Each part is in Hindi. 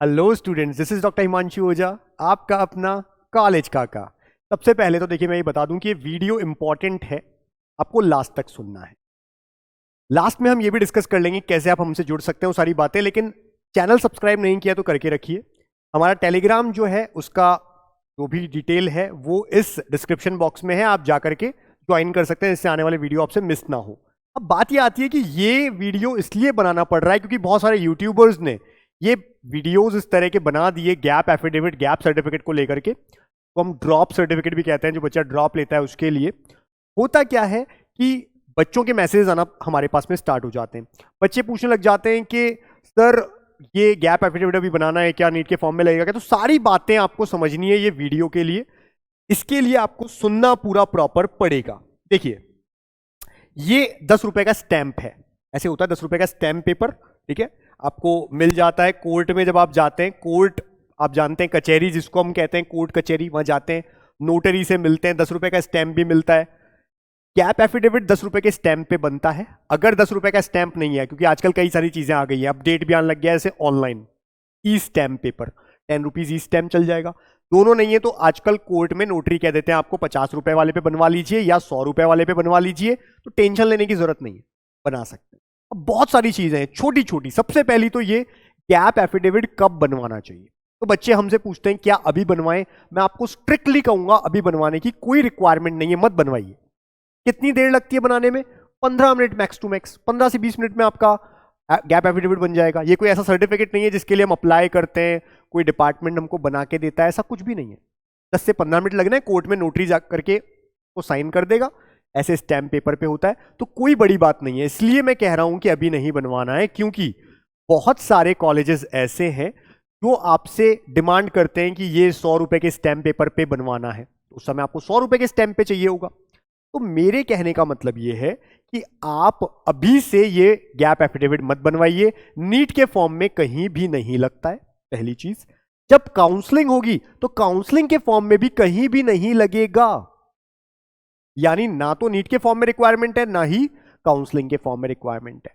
Hello students, this is doctor Himanshu Ojha, आपका अपना कॉलेज काका। सबसे पहले तो देखिए मैं ये बता दूं कि ये वीडियो इंपॉर्टेंट है, आपको लास्ट तक सुनना है। लास्ट में हम ये भी डिस्कस कर लेंगे कैसे आप हमसे जुड़ सकते हैं वो सारी बातें, लेकिन चैनल सब्सक्राइब नहीं किया तो करके रखिए। हमारा टेलीग्राम जो है उसका जो भी डिटेल है वो इस डिस्क्रिप्शन बॉक्स में है, आप जा करके ज्वाइन कर सकते हैं जिससे आने वाले वीडियो आपसे मिस ना हो। अब बात ये आती है कि ये वीडियो इसलिए बनाना पड़ रहा है क्योंकि बहुत सारे यूट्यूबर्स ने ये वीडियोस इस तरह के बना दिए गैप एफिडेविट, गैप सर्टिफिकेट को लेकर के, तो हम ड्रॉप सर्टिफिकेट भी कहते हैं, जो बच्चा ड्रॉप लेता है उसके लिए। होता क्या है कि बच्चों के मैसेज आना हमारे पास में स्टार्ट हो जाते हैं। बच्चे पूछने लग जाते हैं कि सर ये गैप एफिडेविट अभी बनाना है क्या, नीट के फॉर्म में लगेगा क्या? तो सारी बातें आपको समझनी है ये वीडियो के लिए। इसके लिए आपको सुनना पूरा प्रॉपर पड़ेगा। देखिए, ये 10 रुपए का स्टैंप है, ऐसे होता है 10 रुपए का स्टैंप पेपर, ठीक है, आपको मिल जाता है कोर्ट में। जब आप जाते हैं कोर्ट, आप जानते हैं कचहरी जिसको हम कहते हैं, कोर्ट कचहरी, वहां जाते हैं, नोटरी से मिलते हैं, 10 रुपए का स्टैंप भी मिलता है। गैप एफिडेविट 10 रुपए के स्टैंप पे बनता है। अगर 10 रुपए का स्टैंप नहीं है, क्योंकि आजकल कई सारी चीजें आ गई है, अपडेट भी आने लग गया है, जैसे ऑनलाइन ई स्टैंप पेपर, 10 रुपीज ई स्टैंप चल जाएगा। दोनों नहीं है तो आजकल कोर्ट में नोटरी कह देते हैं आपको 50 रुपए वाले पे बनवा लीजिए या 100 रुपए वाले पे बनवा लीजिए, तो टेंशन लेने की जरूरत नहीं है, बना सकते हैं। अब बहुत सारी चीजें हैं छोटी छोटी। सबसे पहली तो ये गैप एफिडेविट कब बनवाना चाहिए। तो बच्चे हमसे पूछते हैं क्या अभी बनवाएं? मैं आपको स्ट्रिक्टली कहूंगा अभी बनवाने की कोई रिक्वायरमेंट नहीं है, मत बनवाइए। कितनी देर लगती है बनाने में? 15 मिनट मैक्स टू मैक्स, 15 से 20 मिनट में आपका गैप एफिडेविट बन जाएगा। ये कोई ऐसा सर्टिफिकेट नहीं है जिसके लिए हम अप्लाई करते हैं, कोई डिपार्टमेंट हमको बना के देता है, ऐसा कुछ भी नहीं है। 10 से 15 मिनट लगना है, कोर्ट में नोटरी जा करके वो साइन कर देगा, ऐसे स्टैम्प पेपर पे होता है, तो कोई बड़ी बात नहीं है। इसलिए मैं कह रहा हूं कि अभी नहीं बनवाना है, क्योंकि बहुत सारे कॉलेजेस ऐसे हैं जो आपसे डिमांड करते हैं कि ये 100 रुपए के स्टैम्प पेपर पे बनवाना है, उस समय आपको 100 रुपए के स्टैम्प पे चाहिए होगा। तो मेरे कहने का मतलब ये है कि आप अभी से ये गैप एफिडेविट मत बनवाइए, नीट के फॉर्म में कहीं भी नहीं लगता है। पहली चीज, जब काउंसलिंग होगी तो काउंसलिंग के फॉर्म में भी कहीं भी नहीं लगेगा। यानी ना तो नीट के फॉर्म में रिक्वायरमेंट है, ना ही काउंसलिंग के फॉर्म में रिक्वायरमेंट है।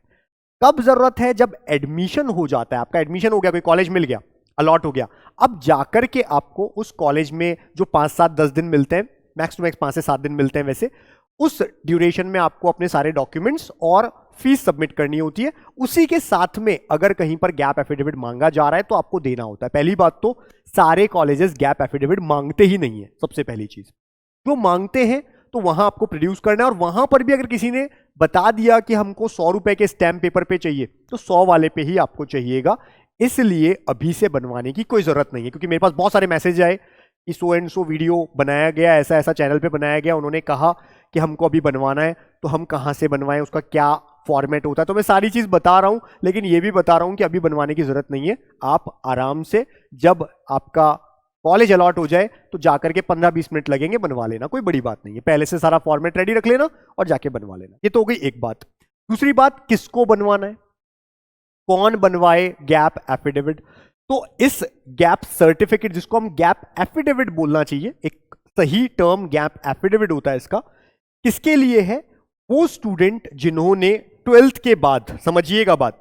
कब जरूरत है? जब एडमिशन हो जाता है, आपका एडमिशन हो गया, कोई कॉलेज मिल गया, अलॉट हो गया, अब जाकर के आपको उस कॉलेज में जो 5, 7, 10 दिन मिलते हैं, मैक्स टू मैक्स 5 से 7 दिन मिलते हैं वैसे, उस ड्यूरेशन में आपको अपने सारे डॉक्यूमेंट्स और फीस सबमिट करनी होती है। उसी के साथ में अगर कहीं पर गैप एफिडेविट मांगा जा रहा है तो आपको देना होता है। पहली बात तो सारे कॉलेजेस गैप एफिडेविट मांगते ही नहीं है, सबसे पहली चीज। जो मांगते हैं तो वहां आपको प्रोड्यूस करना है, और वहां पर भी अगर किसी ने बता दिया कि हमको 100 रुपए के स्टैम्प पेपर पे चाहिए, तो 100 वाले पे ही आपको चाहिएगा। इसलिए अभी से बनवाने की कोई जरूरत नहीं है, क्योंकि मेरे पास बहुत सारे मैसेज आए कि सो एंड सो वीडियो बनाया गया, ऐसा ऐसा चैनल पे बनाया गया, उन्होंने कहा कि हमको अभी बनवाना है, तो हम कहां से बनवाएं, उसका क्या फॉर्मेट होता है। तो मैं सारी चीज बता रहा हूं, लेकिन ये भी बता रहा हूं कि अभी बनवाने की जरूरत नहीं है। आप आराम से जब आपका कॉलेज अलॉट हो जाए तो जाकर के 15-20 मिनट लगेंगे, बनवा लेना, कोई बड़ी बात नहीं है। पहले से सारा फॉर्मेट रेडी रख लेना और जाके बनवा लेना। ये तो हो गई एक बात। दूसरी बात, किसको बनवाना है, कौन बनवाए गैप एफिडेविट? तो इस गैप सर्टिफिकेट, जिसको हम गैप एफिडेविट बोलना चाहिए, एक सही टर्म गैप एफिडेविट होता है इसका, किसके लिए है? वो स्टूडेंट जिन्होंने 12th के बाद, समझिएगा बात,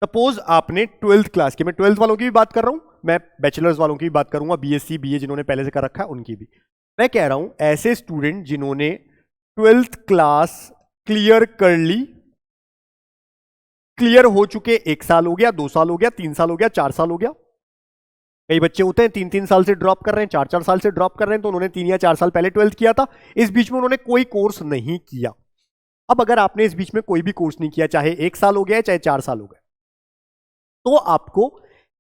सपोज आपने 12th क्लास की, मैं 12th वालों की भी बात कर रहा हूं, मैं बैचलर्स वालों की भी बात करूंगा, बीएससी बीए जिन्होंने पहले से कर रखा है उनकी भी मैं कह रहा हूं, ऐसे स्टूडेंट जिन्होंने 12th क्लास क्लियर कर ली, क्लियर हो चुके, 1 साल हो गया, 2 साल हो गया, 3 साल हो गया, 4 साल हो गया। कई बच्चे होते हैं 3-3 साल से ड्रॉप कर रहे हैं, 4-4 साल से ड्रॉप कर रहे हैं, तो उन्होंने 3 या 4 साल पहले 12th किया था, इस बीच में उन्होंने कोई कोर्स नहीं किया। अब अगर आपने इस बीच में कोई भी कोर्स नहीं किया, चाहे 1 साल हो गया चाहे 4 साल हो गए, तो आपको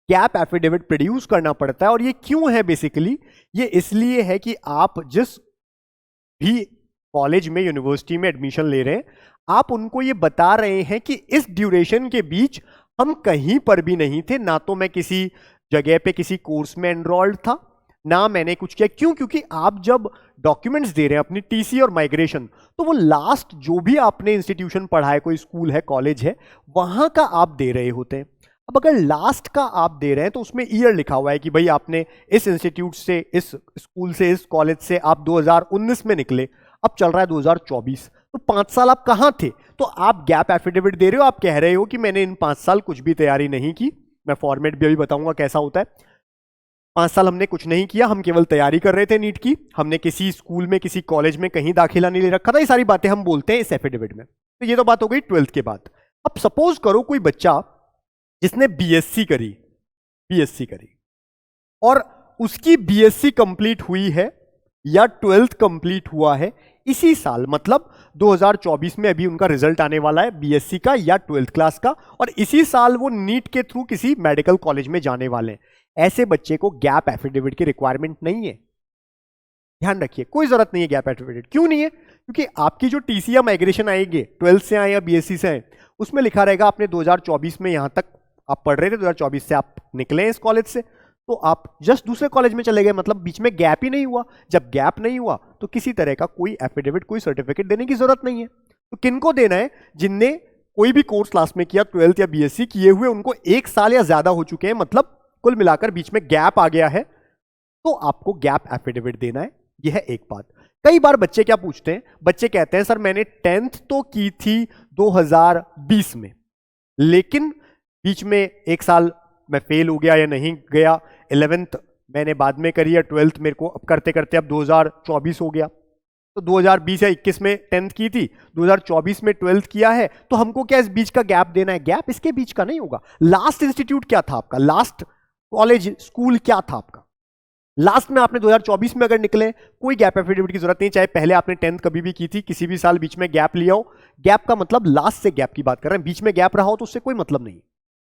गैप एफिडेविट प्रोड्यूस करना पड़ता है। और ये क्यों है? बेसिकली ये इसलिए है कि आप जिस भी कॉलेज में, यूनिवर्सिटी में एडमिशन ले रहे हैं, आप उनको ये बता रहे हैं कि इस ड्यूरेशन के बीच हम कहीं पर भी नहीं थे, ना तो मैं किसी जगह पे किसी कोर्स में एनरोल्ड था, ना मैंने कुछ किया। क्यों? क्योंकि आप जब डॉक्यूमेंट्स दे रहे हैं अपनी टीसी और माइग्रेशन, तो वो लास्ट जो भी आपने इंस्टीट्यूशन पढ़ा है, कोई स्कूल है, कॉलेज है, वहां का आप दे रहे होते हैं। अब अगर लास्ट का आप दे रहे हैं तो उसमें ईयर लिखा हुआ है कि भाई आपने इस इंस्टीट्यूट से, इस स्कूल से, इस कॉलेज से आप 2019 में निकले, अब चल रहा है 2024, तो 5 साल आप कहां थे? तो आप गैप एफिडेविट दे रहे हो, आप कह रहे हो कि मैंने इन 5 साल कुछ भी तैयारी नहीं की, मैं फॉर्मेट भी अभी बताऊंगा कैसा होता है। 5 साल हमने कुछ नहीं किया, हम केवल तैयारी कर रहे थे नीट की, हमने किसी स्कूल में किसी कॉलेज में कहीं दाखिला नहीं ले रखा था, ये सारी बातें हम बोलते हैं इस एफिडेविट में। तो ये तो बात हो गई 12th के बाद। अब सपोज करो कोई बच्चा जिसने बीएससी करी और उसकी बीएससी कंप्लीट हुई है या 12th कंप्लीट हुआ है इसी साल, मतलब 2024 में अभी उनका रिजल्ट आने वाला है बीएससी का या 12th क्लास का, और इसी साल वो नीट के थ्रू किसी मेडिकल कॉलेज में जाने वाले हैं। ऐसे बच्चे को गैप एफिडेविट की रिक्वायरमेंट नहीं है। ध्यान रखिए, कोई जरूरत नहीं है गैप एफिडेविट। क्यों नहीं है? क्योंकि आपकी जो टीसी या माइग्रेशन आएगी 12th से आए या बीएससी से आए, उसमें लिखा रहेगा आपने 2024 में यहां तक आप पढ़ रहे थे, 2024 से आप निकले इस कॉलेज से, तो आप जस्ट दूसरे कॉलेज में चले गए, मतलब बीच में गैप ही नहीं हुआ। जब गैप नहीं हुआ तो किसी तरह का कोई एफिडेविट, कोई सर्टिफिकेट देने की जरूरत नहीं है। तो किनको देना है? जिनने कोई भी कोर्स क्लास में किया, 12th या बीएससी किए हुए, उनको 1 साल या ज्यादा हो चुके हैं, मतलब कुल मिलाकर बीच में गैप आ गया है, तो आपको गैप एफिडेविट देना है। यह है एक बात। कई बार बच्चे क्या पूछते हैं, बच्चे कहते हैं सर मैंने 10th तो की थी 2020 में, लेकिन बीच में 1 साल मैं फेल हो गया या नहीं गया, 11th मैंने बाद में करी, या 12th मेरे को अब करते करते अब 2024 हो गया, तो 2020 या 21 में 10th की थी, 2024 में 12th किया है, तो हमको क्या इस बीच का गैप देना है? गैप इसके बीच का नहीं होगा। लास्ट इंस्टीट्यूट क्या था आपका, लास्ट कॉलेज स्कूल क्या था आपका, लास्ट में आपने 2024 में अगर निकले, कोई गैप एफिडेविट की जरूरत नहीं। चाहे पहले आपने 10th कभी भी की थी, किसी भी साल बीच में गैप लिया हो, गैप का मतलब लास्ट से गैप की बात कर रहे हैं, बीच में गैप रहा हो तो उससे कोई मतलब नहीं।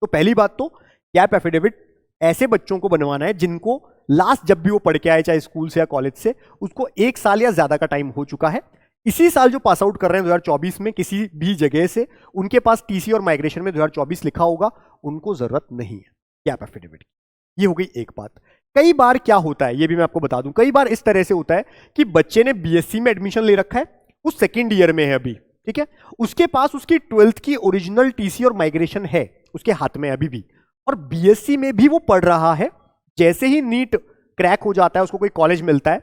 तो पहली बात तो गैप एफिडेविट ऐसे बच्चों को बनवाना है जिनको लास्ट जब भी वो पढ़ के आए, चाहे स्कूल से या कॉलेज से, उसको 1 साल या ज्यादा का टाइम हो चुका है। इसी साल जो पास आउट कर रहे हैं 2024 में किसी भी जगह से, उनके पास टीसी और माइग्रेशन में 2024 लिखा होगा, उनको जरूरत नहीं है गैप एफिडेविट की। ये हो गई एक बात। कई बार क्या होता है, ये भी मैं आपको बता दूं, कई बार इस तरह से होता है कि बच्चे ने बीएससी में एडमिशन ले रखा है, वो सेकेंड ईयर में है अभी, ठीक है, उसके पास उसकी 12th की ओरिजिनल टीसी और माइग्रेशन है उसके हाथ में अभी भी, और बीएससी में भी वो पढ़ रहा है। जैसे ही नीट क्रैक हो जाता है, उसको कोई कॉलेज मिलता है,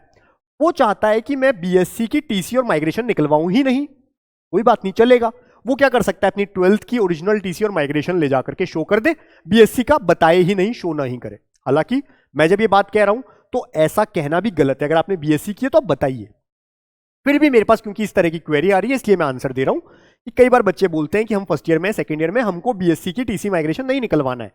वो चाहता है कि मैं बीएससी की टीसी और माइग्रेशन निकलवाऊं ही नहीं, कोई बात नहीं, चलेगा। वो क्या कर सकता है, अपनी 12th की ओरिजिनल टीसी और माइग्रेशन ले जाकर के शो कर दे, बीएससी का बताए ही नहीं, शो ना ही करे। हालांकि मैं जब ये बात कह रहा हूं तो ऐसा कहना भी गलत है, अगर आपने बीएससी किया तो आप बताइए। फिर भी मेरे पास क्योंकि इस तरह की क्वेरी आ रही है, इसलिए मैं आंसर दे रहा हूं कि कई बार बच्चे बोलते हैं कि हम फर्स्ट ईयर में, सेकंड ईयर में हमको बीएससी की टीसी माइग्रेशन नहीं निकलवाना है,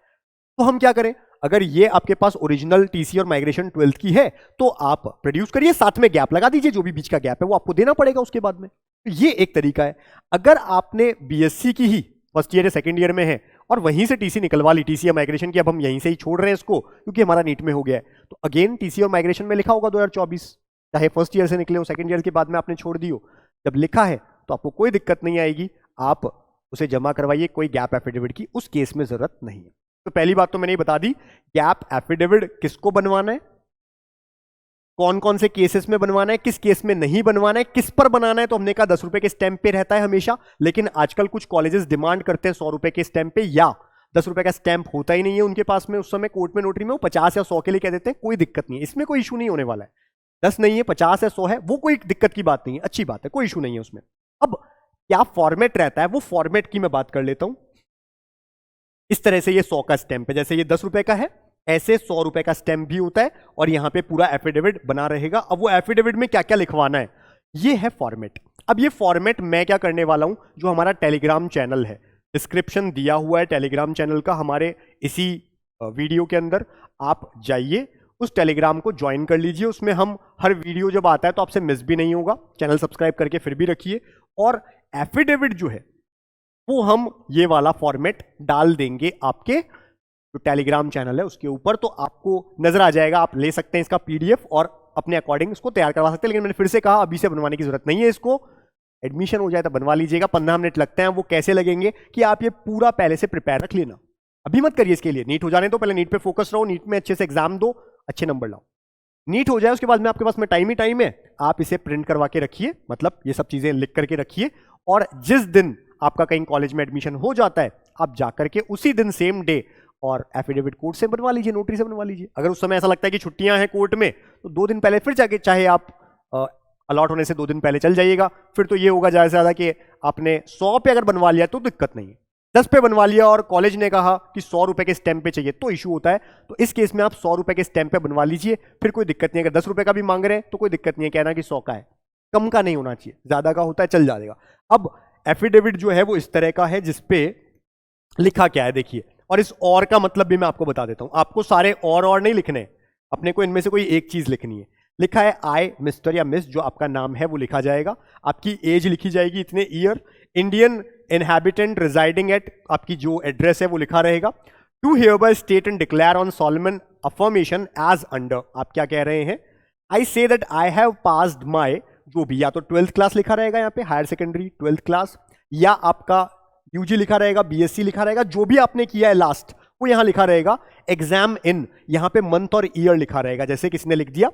तो हम क्या करें? अगर ये आपके पास ओरिजिनल टीसी और माइग्रेशन 12th की है तो आप प्रोड्यूस करिए, साथ में गैप लगा दीजिए, जो भी बीच का गैप है वो आपको देना पड़ेगा उसके बाद में। तो ये एक तरीका है। अगर आपने बीएससी की ही फर्स्ट ईयर या सेकंड ईयर में है और वहीं से टीसी निकलवा ली, टीसी या माइग्रेशन की, अब हम यहीं से ही छोड़ रहे हैं इसको क्योंकि हमारा नीट में हो गया है, तो अगेन टीसी और माइग्रेशन में लिखा होगा 2024, चाहे फर्स्ट ईयर से निकले हो, सेकंड ईयर के बाद में आपने छोड़ दी हो, जब लिखा है तो आपको कोई दिक्कत नहीं आएगी, आप उसे जमा करवाइए, कोई गैप एफिडेविट की उस केस में जरूरत नहीं है। तो पहली बात तो मैंने बता दी, गैप एफिडेविट किसको बनवाना है, कौन कौन से केसेस में बनवाना है, किस केस में नहीं बनवाना है, किस पर बनाना है। तो हमने कहा 10 रुपए के स्टैंप पे रहता है हमेशा, लेकिन आजकल कुछ कॉलेजेस डिमांड करते हैं 100 रुपए के स्टैंप पे, या 10 रुपए का स्टैंप होता ही नहीं है उनके पास में उस समय कोर्ट में, नोटरी में, वो 50 या 100 के लिए कह देते हैं। कोई दिक्कत नहीं है, इसमें कोई इशू नहीं होने वाला है। 10 नहीं है, 50 या 100 है, वो कोई दिक्कत की बात नहीं है, अच्छी बात है, कोई इशू नहीं है उसमें। अब क्या फॉर्मेट रहता है, वो फॉर्मेट की मैं बात कर लेता हूं। इस तरह से ये 100 का स्टैंप है, जैसे ये 10 रुपए का है, ऐसे 100 रुपए का स्टैंप भी होता है, और यहां पे पूरा एफिडेविट बना रहेगा। अब वो एफिडेविट में क्या क्या लिखवाना है, ये है फॉर्मेट। अब ये फॉर्मेट मैं क्या करने वाला हूं, जो हमारा टेलीग्राम चैनल है, डिस्क्रिप्शन दिया हुआ है टेलीग्राम चैनल का हमारे इसी वीडियो के अंदर, आप जाइए उस टेलीग्राम को ज्वाइन कर लीजिए। उसमें हम हर वीडियो जब आता है तो आपसे मिस भी नहीं होगा, चैनल सब्सक्राइब करके फिर भी रखिए। और एफिडेविट जो है वो हम ये वाला फॉर्मेट डाल देंगे आपके जो टेलीग्राम चैनल है उसके ऊपर, तो आपको नजर आ जाएगा, आप ले सकते हैं इसका पीडीएफ और अपने अकॉर्डिंग इसको तैयार करवा सकते हैं। लेकिन मैंने फिर से कहा, अभी से बनवाने की जरूरत नहीं है, इसको एडमिशन हो जाए तो बनवा लीजिएगा। 15 मिनट लगते हैं, वो कैसे लगेंगे कि आप ये पूरा पहले से प्रिपेयर रख लेना, अभी मत करिए इसके लिए। नीट हो जाने तो पहले नीट पे फोकस रहो, नीट में अच्छे से एग्जाम दो, अच्छे नंबर लाओ। नीट हो जाए उसके बाद में आपके पास में टाइम ही टाइम है, आप इसे प्रिंट करवा के रखिए, मतलब ये सब चीजें लिख करके रखिए, और जिस दिन आपका कहीं कॉलेज में एडमिशन हो जाता है आप जाकर के उसी दिन सेम डे और एफिडेविट कोर्ट से बनवा लीजिए, नोटरी से बनवा लीजिए। अगर उस समय ऐसा लगता है कि छुट्टियां हैं कोर्ट में, तो 2 दिन पहले फिर जाके, चाहे आप अलॉट होने से 2 दिन पहले चल जाइएगा, फिर तो ये होगा ज्यादा से ज्यादा कि आपने 100 पे अगर बनवा लिया तो दिक्कत नहीं है। 10 पे बनवा लिया और कॉलेज ने कहा कि 100 रुपए के स्टैंप पे चाहिए तो इशू होता है। तो इस केस में आप 100 रुपए के स्टैंप पे बनवा लीजिए, फिर कोई दिक्कत नहीं है। अगर 10 रुपए का भी मांग रहे हैं तो कोई दिक्कत नहीं है, कहना कि 100 का है, कम का नहीं होना चाहिए, ज्यादा का होता है चल जाएगा। अब एफिडेविट जो है वो इस तरह का है जिसपे लिखा क्या है देखिए, और इस और का मतलब भी मैं आपको बता देता हूं। आपको सारे और नहीं लिखने, अपने को इनमें से कोई एक चीज लिखनी है। लिखा है आई मिस्टर या मिस, जो आपका नाम है वो लिखा जाएगा, आपकी एज लिखी जाएगी इतने year, Indian inhabitant residing at, आपकी जो एड्रेस है वो लिखा रहेगा। To hereby state and declare on solemn affirmation as under, आप क्या कह रहे हैं, I say that I have passed my, जो भी या तो 12th क्लास लिखा रहेगा यहाँ पे, हायर सेकेंडरी 12th क्लास, या आपका यूजी लिखा रहेगा, बीएससी लिखा रहेगा, जो भी आपने किया है लास्ट वो यहां लिखा रहेगा। एग्जाम इन, यहां पे मंथ और ईयर लिखा रहेगा, जैसे किसने लिख दिया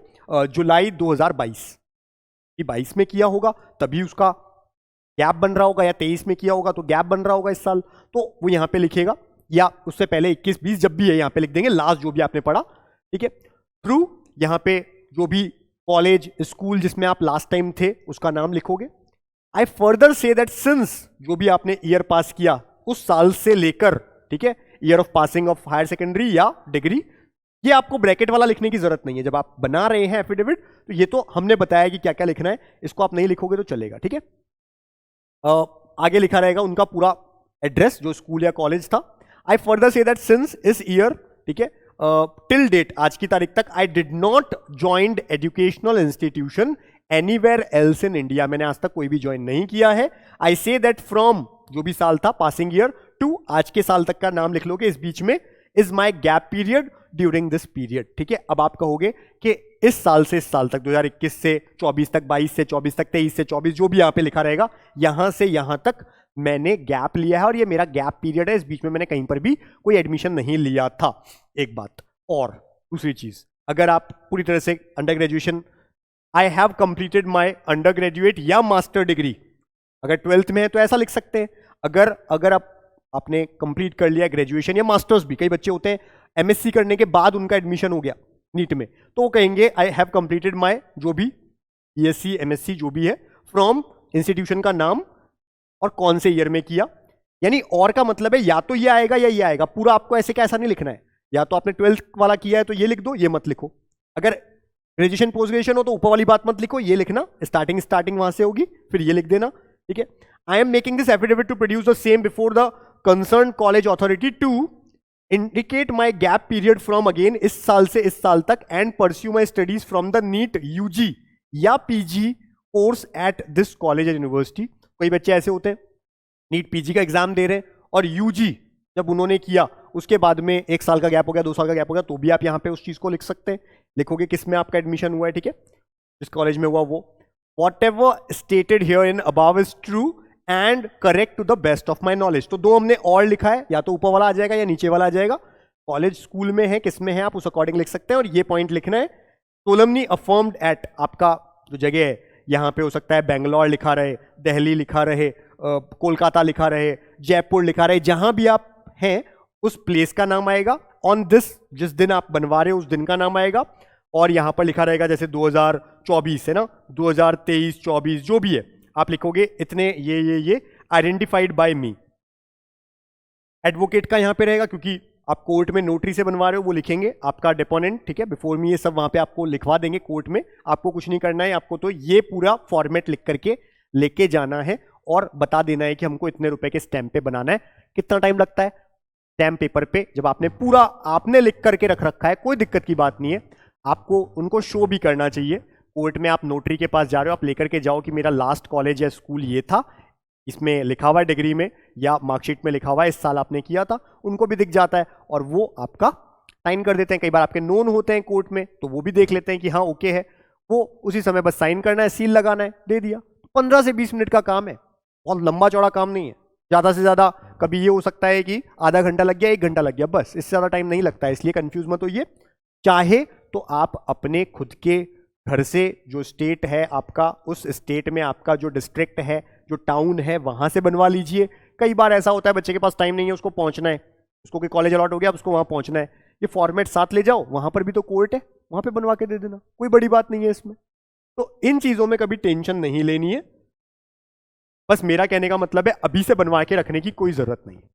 जुलाई 2022 कि 22 में किया होगा तभी उसका गैप बन रहा होगा, या 23 में किया होगा तो गैप बन रहा होगा इस साल, तो वो यहां पे लिखेगा, या उससे पहले 21 20 जब भी है यहां पे लिख देंगे, लास्ट जो भी आपने पढ़ा, ठीक है। थ्रू यहां पे जो भी कॉलेज स्कूल जिसमें आप लास्ट टाइम थे उसका नाम लिखोगे। I further say that since, जो भी आपने ईयर पास किया उस साल से लेकर, ठीक है, year of passing of higher secondary या डिग्री, ये आपको ब्रैकेट वाला लिखने की जरूरत नहीं है। जब आप बना रहे हैं एफिडेविट तो ये तो हमने बताया कि क्या क्या लिखना है, इसको आप नहीं लिखोगे तो चलेगा, ठीक है। आगे लिखा रहेगा उनका पूरा एड्रेस जो स्कूल या कॉलेज था। I further say that since इस ईयर, ठीक है, टिल डेट, आज की तारीख तक, I did not joined educational institution anywhere else in India, मैंने आज तक कोई भी ज्वाइन नहीं किया है। आई से दैट फ्रॉम, जो भी साल था पासिंग ईयर, टू आज के साल तक का नाम लिख लोगे, इस बीच में is my gap period during this period, ठीक है। अब आप कहोगे कि इस साल से इस साल तक, 2021 से 24 तक, 22 से 24 तक, 23 से 24, जो भी यहां पे लिखा रहेगा, यहां से यहां तक मैंने गैप लिया है और ये मेरा गैप पीरियड है, इस बीच में मैंने कहीं पर भी कोई एडमिशन नहीं लिया था। एक बात और दूसरी चीज, अगर आप पूरी तरह से under graduation, I have completed my under graduate या मास्टर डिग्री, अगर 12th में है तो ऐसा लिख सकते हैं। अगर आपने कंप्लीट कर लिया ग्रेजुएशन या मास्टर्स भी, कई बच्चे होते हैं एमएससी करने के बाद उनका एडमिशन हो गया नीट में, तो वो कहेंगे आई हैव कंप्लीटेड माई, जो भी बीएससी एमएससी जो भी है, फ्रॉम इंस्टीट्यूशन का नाम और कौन से ईयर में किया। यानी और का मतलब है या तो ये आएगा या ये आएगा, पूरा आपको ऐसे कैसा नहीं लिखना है, या तो आपने 12th वाला किया है तो ये लिख दो, ये मत लिखो। अगर ग्रेजुएशन पोस्ट ग्रेजुएशन हो तो ऊपर वाली बात मत लिखो, ये लिखना, स्टार्टिंग वहां से होगी, फिर ये लिख देना, ठीक है। I am making this affidavit to produce the same before the concern college authority to indicate my gap period from again, इस साल से इस साल तक, and pursue my studies from the NEET UG या PG course at this college and university. कई बच्चे ऐसे होते हैं नीट पीजी का एग्जाम दे रहे हैं और यूजी जब उन्होंने किया उसके बाद में 1 साल का गैप हो गया, 2 साल का गैप हो गया, तो भी आप यहां पे उस चीज को लिख सकते हैं। लिखोगे किसमें आपका एडमिशन हुआ है, ठीक है, जिस कॉलेज में हुआ वो। Whatever stated here in above is true and correct to the best of my knowledge. तो दो हमने और लिखा है, या तो ऊपर वाला आ जाएगा या नीचे वाला आ जाएगा। कॉलेज स्कूल में है, किस में है, आप उस अकॉर्डिंग लिख सकते हैं। और ये पॉइंट लिखना है, सोलमनी अफर्म्ड एट, आपका जो जगह है यहां पे हो सकता है बेंगलोर लिखा रहे, दिल्ली लिखा रहे, कोलकाता लिखा रहे, जयपुर लिखा रहे, जहां भी आप हैं उस प्लेस का नाम आएगा। ऑन दिस, जिस दिन आप बनवा रहे हो उस दिन का नाम आएगा। और यहां पर लिखा रहेगा जैसे 2024 है ना, 2023 24 जो भी है आप लिखोगे इतने ये आइडेंटिफाइड बाय मी। एडवोकेट का यहां पे रहेगा क्योंकि आप कोर्ट में नोटरी से बनवा रहे हो, वो लिखेंगे आपका डिपोनेंट, ठीक है, बिफोर मी, ये सब वहां पे आपको लिखवा देंगे कोर्ट में। आपको कुछ नहीं करना है, आपको तो ये पूरा फॉर्मेट लिख करके लेके जाना है और बता देना है कि हमको इतने रुपए के स्टैंप पे बनाना है। कितना टाइम लगता है स्टैम्प पेपर पे, जब आपने पूरा आपने लिख करके रख रखा है, कोई दिक्कत की बात नहीं है। आपको उनको शो भी करना चाहिए कोर्ट में, आप नोटरी के पास जा रहे हो, आप लेकर के जाओ कि मेरा लास्ट कॉलेज या स्कूल ये था, इसमें लिखा हुआ है डिग्री में या मार्कशीट में लिखा हुआ है इस साल आपने किया था, उनको भी दिख जाता है और वो आपका साइन कर देते हैं। कई बार आपके नोन होते हैं कोर्ट में तो वो भी देख लेते हैं कि हाँ ओके है, वो उसी समय बस साइन करना है, सील लगाना है, दे दिया। 15 से 20 मिनट का काम है, बहुत लंबा चौड़ा काम नहीं है। ज्यादा से ज्यादा कभी ये हो सकता है कि आधा घंटा लग गया, 1 घंटा लग गया, बस, इससे ज्यादा टाइम नहीं लगता है। इसलिए कंफ्यूज मत होइए। चाहे तो आप अपने खुद के घर से, जो स्टेट है आपका, उस स्टेट में आपका जो डिस्ट्रिक्ट है, जो टाउन है, वहां से बनवा लीजिए। कई बार ऐसा होता है बच्चे के पास टाइम नहीं है, उसको पहुंचना है, उसको कोई कॉलेज अलॉट हो गया, उसको वहां पहुंचना है, ये फॉर्मेट साथ ले जाओ, वहां पर भी तो कोर्ट है, वहां पे बनवा के दे देना, कोई बड़ी बात नहीं है इसमें। तो इन चीजों में कभी टेंशन नहीं लेनी है। बस मेरा कहने का मतलब है अभी से बनवा के रखने की कोई जरूरत नहीं है।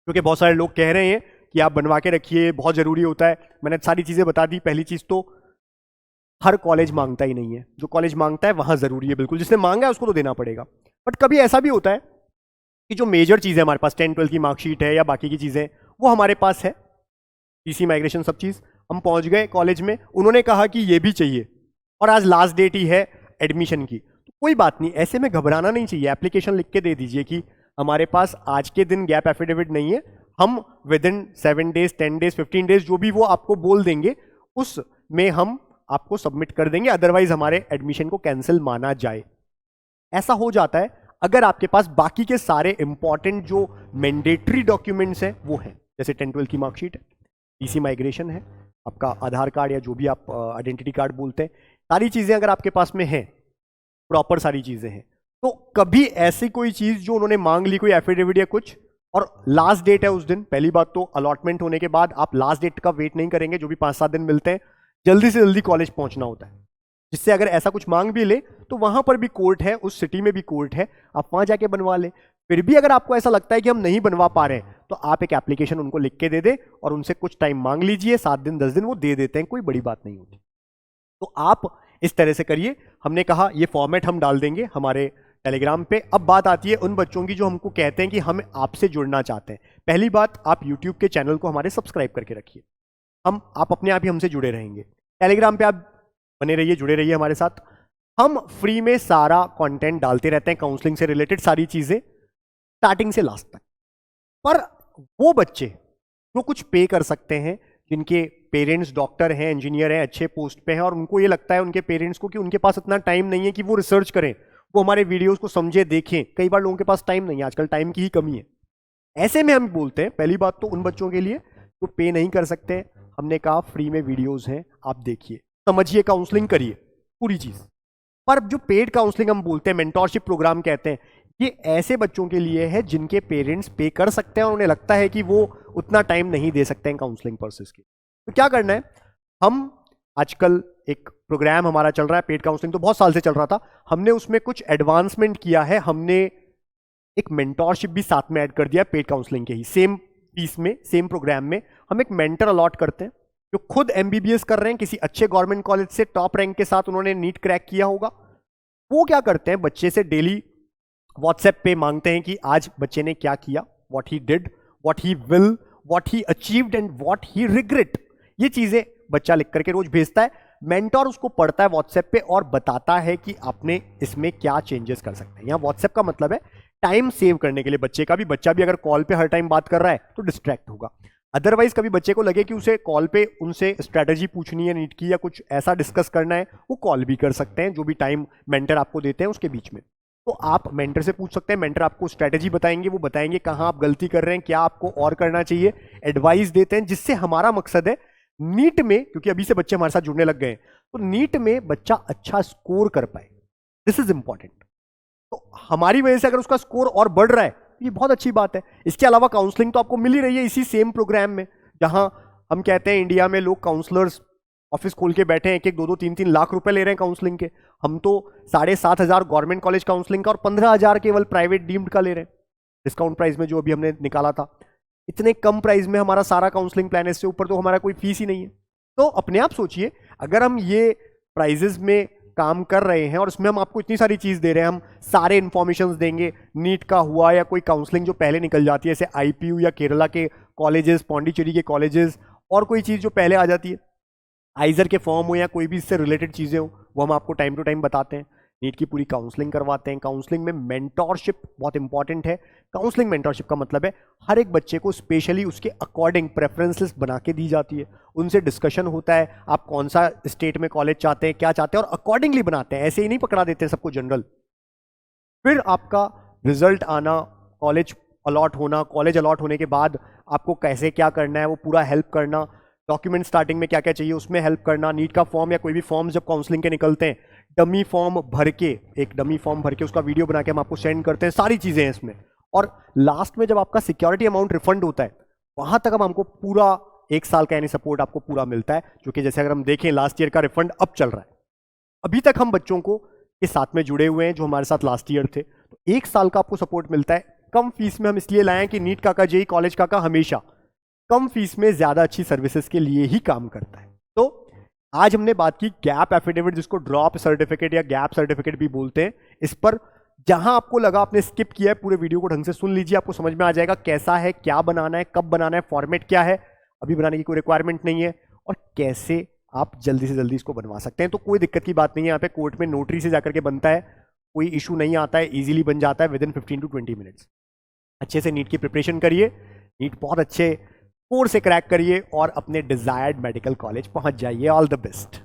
क्योंकि बहुत सारे लोग कह रहे हैं कि आप बनवा के रखिए, बहुत ज़रूरी होता है। मैंने सारी चीज़ें बता दी। पहली चीज़ तो हर कॉलेज मांगता ही नहीं है, जो कॉलेज मांगता है वहाँ ज़रूरी है, बिल्कुल जिसने मांगा है उसको तो देना पड़ेगा। बट कभी ऐसा भी होता है कि जो मेजर चीज़ें हमारे पास 10-12 की मार्कशीट है या बाकी की चीज़ें वो हमारे पास है, टीसी माइग्रेशन सब चीज़, हम पहुँच गए कॉलेज में, उन्होंने कहा कि ये भी चाहिए और आज लास्ट डेट ही है एडमिशन की, तो कोई बात नहीं, ऐसे में घबराना नहीं चाहिए। एप्लीकेशन लिख के दे दीजिए कि हमारे पास आज के दिन गैप एफिडेविट नहीं है, हम with in 7 days 10 days 15 days जो भी वो आपको बोल देंगे उसमें हम आपको सबमिट कर देंगे, अदरवाइज हमारे एडमिशन को कैंसिल माना जाए। ऐसा हो जाता है अगर आपके पास बाकी के सारे इंपॉर्टेंट जो मैंडेटरी डॉक्यूमेंट्स हैं वो हैं, जैसे 10-12 की मार्कशीट है, टीसी माइग्रेशन है, आपका आधार कार्ड या जो भी आप आइडेंटिटी कार्ड बोलते हैं, सारी चीज़ें अगर आपके पास में हैं, प्रॉपर सारी चीज़ें हैं, तो कभी ऐसी कोई चीज़ जो उन्होंने मांग ली, कोई एफिडेविट या कुछ, और लास्ट डेट है उस दिन, पहली बात तो अलॉटमेंट होने के बाद आप लास्ट डेट का वेट नहीं करेंगे, जो भी 5-7 दिन मिलते हैं, जल्दी से जल्दी कॉलेज पहुंचना होता है, जिससे अगर ऐसा कुछ मांग भी ले तो वहां पर भी कोर्ट है, उस सिटी में भी कोर्ट है, आप वहां जाके बनवा ले। फिर भी अगर आपको ऐसा लगता है कि हम नहीं बनवा पा रहे हैं तो आप एक एप्लीकेशन उनको लिख के दे दे और उनसे कुछ टाइम मांग लीजिए, 7 दिन 10 दिन वो दे देते हैं, कोई बड़ी बात नहीं होती। तो आप इस तरह से करिए। हमने कहा ये फॉर्मेट हम डाल देंगे हमारे टेलीग्राम पे। अब बात आती है उन बच्चों की जो हमको कहते हैं कि हम आपसे जुड़ना चाहते हैं। पहली बात, आप यूट्यूब के चैनल को हमारे सब्सक्राइब करके रखिए, आप अपने आप ही हमसे जुड़े रहेंगे। टेलीग्राम पे आप बने रहिए, जुड़े रहिए हमारे साथ। हम फ्री में सारा कंटेंट डालते रहते हैं, काउंसलिंग से रिलेटेड सारी चीजें स्टार्टिंग से लास्ट तक। पर वो बच्चे जो कुछ पे कर सकते हैं, जिनके पेरेंट्स डॉक्टर हैं, इंजीनियर हैं, अच्छे पोस्ट पे हैं, और उनको ये लगता है उनके पेरेंट्स को कि उनके पास इतना टाइम नहीं है कि वो रिसर्च करें, वो हमारे वीडियोस को समझे, देखें। कई बार लोगों के पास टाइम नहीं है, आजकल टाइम की ही कमी है। ऐसे में हम बोलते हैं, पहली बात तो उन बच्चों के लिए जो पे नहीं कर सकते, हमने कहा फ्री में वीडियोस हैं, आप देखिए, समझिए, काउंसलिंग करिए, पूरी चीज। पर जो पेड काउंसलिंग हम बोलते हैं, मेंटोरशिप प्रोग्राम कहते हैं, ये ऐसे बच्चों के लिए है जिनके पेरेंट्स पे कर सकते हैं और उन्हें लगता है कि वो उतना टाइम नहीं दे सकते हैं काउंसलिंग प्रोसेस के। तो क्या करना है, हम आजकल एक प्रोग्राम हमारा चल रहा है पेड काउंसलिंग, तो बहुत साल से चल रहा था, हमने उसमें कुछ एडवांसमेंट किया है। हमने एक मेंटोरशिप भी साथ में ऐड कर दिया पेड काउंसलिंग के ही सेम पीस में, सेम प्रोग्राम में। हम एक मेंटर अलॉट करते हैं जो खुद एमबीबीएस कर रहे हैं, किसी अच्छे गवर्नमेंट कॉलेज से टॉप रैंक के साथ उन्होंने नीट क्रैक किया होगा। वो क्या करते हैं, बच्चे से डेली व्हाट्सएप पे मांगते हैं कि आज बच्चे ने क्या किया, what he did, what he will, what he achieved and what he regret. ये चीजें बच्चा लिख करके रोज भेजता है, मेंटोर उसको पढ़ता है व्हाट्सएप पे और बताता है कि आपने इसमें क्या चेंजेस कर सकते हैं। यहाँ व्हाट्सएप का मतलब है टाइम सेव करने के लिए बच्चे का भी। बच्चा भी अगर कॉल पे हर टाइम बात कर रहा है तो डिस्ट्रैक्ट होगा। अदरवाइज कभी बच्चे को लगे कि उसे कॉल पे उनसे स्ट्रैटेजी पूछनी है नीट की या कुछ ऐसा डिस्कस करना है, वो कॉल भी कर सकते हैं, जो भी टाइम मेंटर आपको देते हैं उसके बीच में। तो आप मेंटर से पूछ सकते हैं, मेंटर आपको स्ट्रैटेजी बताएंगे, वो बताएंगे कहाँ आप गलती कर रहे हैं, क्या आपको और करना चाहिए, एडवाइस देते हैं। जिससे हमारा मकसद है नीट में, क्योंकि अभी से बच्चे हमारे साथ जुड़ने लग गए हैं, तो नीट में बच्चा अच्छा स्कोर कर पाए, दिस इज इंपॉर्टेंट। तो हमारी वजह से अगर उसका स्कोर और बढ़ रहा है ये बहुत अच्छी बात है। इसके अलावा काउंसलिंग तो आपको मिल ही रही है इसी सेम प्रोग्राम में, जहां हम कहते हैं इंडिया में लोग काउंसलर्स ऑफिस खोल के बैठे हैं, 1-1, 2-2, 3-3 लाख रुपए ले रहे हैं काउंसलिंग के। हम तो 7,500 गवर्नमेंट कॉलेज काउंसलिंग का और 15,000 केवल प्राइवेट डीम्ड का ले रहे हैं, डिस्काउंट प्राइस में जो अभी हमने निकाला था। इतने कम प्राइस में हमारा सारा काउंसलिंग प्लान है, इससे ऊपर तो हमारा कोई फीस ही नहीं है। तो अपने आप सोचिए, अगर हम ये प्राइजेस में काम कर रहे हैं और इसमें हम आपको इतनी सारी चीज दे रहे हैं, हम सारे इंफॉर्मेशन देंगे, नीट का हुआ या कोई काउंसलिंग जो पहले निकल जाती है, जैसे आईपीयू या केरला के कॉलेजेस, पौंडीचेरी के कॉलेजेस, और कोई चीज जो पहले आ जाती है, आइजर के फॉर्म हो या कोई भी इससे रिलेटेड चीजें हो, वो हम आपको टाइम टू टाइम बताते हैं। नीट की पूरी काउंसलिंग करवाते हैं। काउंसलिंग में मेंटोरशिप बहुत इंपॉर्टेंट है। काउंसलिंग मेंटोरशिप का मतलब है हर एक बच्चे को स्पेशली उसके अकॉर्डिंग प्रेफरेंसेस बना के दी जाती है, उनसे डिस्कशन होता है, आप कौन सा स्टेट में कॉलेज चाहते हैं, क्या चाहते हैं, और अकॉर्डिंगली बनाते हैं, ऐसे ही नहीं पकड़ा देते हैं सबको जनरल। फिर आपका रिजल्ट आना, कॉलेज अलॉट होना, कॉलेज अलॉट होने के बाद आपको कैसे क्या करना है वो पूरा हेल्प करना, डॉक्यूमेंट स्टार्टिंग में क्या क्या चाहिए उसमें हेल्प करना, नीट का फॉर्म या कोई भी फॉर्म जब काउंसलिंग के निकलते हैं, डमी फॉर्म भर के, एक डमी फॉर्म भर के उसका वीडियो बना के हम आपको सेंड करते हैं, सारी चीजें हैं इसमें। और लास्ट में जब आपका सिक्योरिटी अमाउंट रिफंड होता है, वहां तक हम हमको पूरा 1 साल का यानी सपोर्ट आपको पूरा मिलता है, जो कि जैसे अगर हम देखें लास्ट ईयर का रिफंड अब चल रहा है। अभी तक हम बच्चों को के साथ में जुड़े हुए हैं जो हमारे साथ लास्ट ईयर थे, तो 1 साल का आपको सपोर्ट मिलता है कम फीस में हम इसलिए लाए हैं कि नीट काका जेई कॉलेज काका हमेशा कम फीस में ज्यादा अच्छी सर्विसेज के लिए ही काम करता है। तो आज हमने बात की गैप एफिडेविट, जिसको ड्रॉप सर्टिफिकेट या गैप सर्टिफिकेट भी बोलते हैं। इस पर जहां आपको लगा आपने स्किप किया है, पूरे वीडियो को ढंग से सुन लीजिए, आपको समझ में आ जाएगा कैसा है, क्या बनाना है, कब बनाना है, फॉर्मेट क्या है, अभी बनाने की कोई रिक्वायरमेंट नहीं है, और कैसे आप जल्दी से जल्दी इसको बनवा सकते हैं। तो कोई दिक्कत की बात नहीं है, यहाँ पे कोर्ट में नोटरी से जाकर के बनता है, कोई इशू नहीं आता है, इजीली बन जाता है विद इन 15 to 20 मिनट्स। अच्छे से नीट की प्रिपरेशन करिए, नीट बहुत अच्छे स्कोर से क्रैक करिए और अपने डिजायर्ड मेडिकल कॉलेज पहुंच जाइए। All the best.